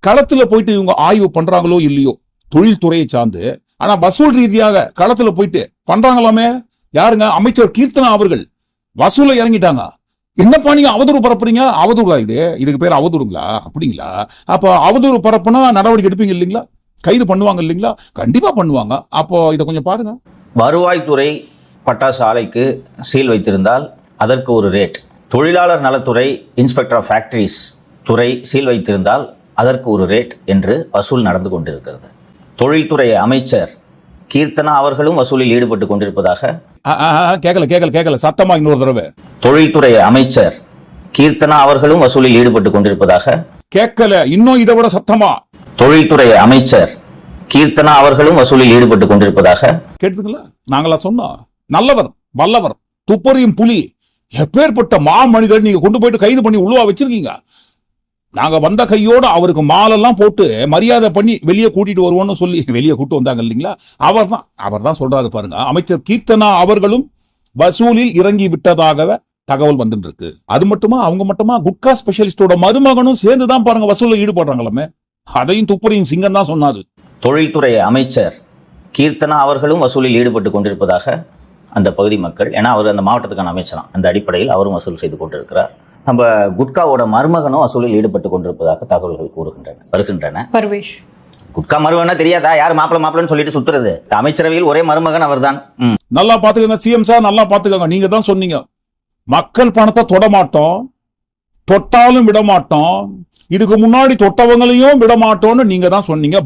களத்துல போயிட்டு இவங்க ஆய்வு பண்றாங்களோ இல்லையோ தொழில்துறையை சார்ந்து, ஆனா வசூல் ரீதியாக களத்துல போயிட்டு பண்றாங்களாமே. யாருங்க? அமைச்சர் கீர்த்தனா அவர்கள் வசூல இறங்கிட்டாங்க. என்னப்பா நீங்க அவதூறு பரப்புறீங்க? அவதூறா இது? இதுக்கு பேர் அவதூறுங்களா? அப்படிங்களா? அப்ப அவதூறு பரப்புனா நடவடிக்கை எடுப்பீங்க இல்லைங்களா? கைது பண்ணுவாங்க இல்லைங்களா? கண்டிப்பா பண்ணுவாங்க. அப்போ இதை கொஞ்சம் பாருங்க. வருவாய்த்துறை பட்டாசு ஆலைக்கு சீல் வைத்திருந்தால் அதற்கு ஒரு ரேட், தொழிலாளர் நலத்துறை இன்ஸ்பெக்டர் ஆஃப் ஃபேக்டரிஸ் துறை சீல் வைத்திருந்தால் அதற்கு ஒரு ரேட் என்று வசூல் நடந்து கொண்டிருக்கிறது. தொழில்துறை அமைச்சர் கீர்த்தனா அவர்களும் வசூலில் ஈடுபட்டு கொண்டிருப்பதாக கேட்கல சத்தமா இன்னொரு தடவை. தொழில்துறை அமைச்சர் கீர்த்தனா அவர்களும் வசூலில் ஈடுபட்டு கொண்டிருப்பதாக கேட்கல, இன்னும் இதை விட சத்தமா. தொழில்துறை அமைச்சர் கீர்த்தனா அவர்களும் வசூலில் ஈடுபட்டு கொண்டிருப்பதாக கேட்டுங்களா? நாங்களா சொன்னோம்? நல்லவர், வல்லவர், துப்பறியும் புலி, எப்பேற்பட்ட மா மனிதர் நீங்க கொண்டு போயிட்டு கைது பண்ணி உள்ளவா வச்சிருக்கீங்க. நாங்க வந்த கையோட அவருக்கு மாலெல்லாம் போட்டு மரியாதை பண்ணி வெளியே கூட்டிட்டு வருவோம்னு சொல்லி வெளியே கூட்டு வந்தாங்க இல்லைங்களா? அவர் தான் சொல்றாரு பாருங்க. அமைச்சர் கீர்த்தனா அவர்களும் வசூலில் இறங்கி விட்டதாக தகவல் வந்துட்டு இருக்கு. அது மட்டுமா, அவங்க மட்டுமா, குட்கா ஸ்பெஷலிஸ்டோட மருமகனும் சேர்ந்துதான் பாருங்க வசூலில் ஈடுபடுறாங்களாமே. அதையும் துப்பறியும் சிங்கம் தான் சொன்னாரு. தொழில்துறை அமைச்சர் கீர்த்தனா அவர்களும் வசூலில் ஈடுபட்டு கொண்டிருப்பதாக அந்த பகுதி மக்கள், ஏன்னா அவர் அந்த மாவட்டத்துக்கான அமைச்சராம், அந்த அடிப்படையில் அவரும் வசூல் செய்து கொண்டிருக்கிறார். நம்ம குட்காவோட மருமகனும் வசூலில் ஈடுபட்டு கொண்டிருப்பதாக தகவல்கள் வருகின்றன. குட்கா மருமகனா தெரியாதா? யார் மாப்பிள்ளன்னு சொல்லிட்டு சுத்துறது? அமைச்சரவையில் ஒரே மருமகன் அவர் தான். நல்லா பாத்துக்கோங்க சிஎம் சார், நல்லா பாத்துக்கோங்க. நீங்க தான் சொன்னீங்க மக்கள் பணத்தை தொட மாட்டோம், தொட்டாலும் விட மாட்டோம், இதுக்கு முன்னாடி தொட்டவங்களையும் விட மாட்டோம்னு நீங்க தான் சொன்னீங்க.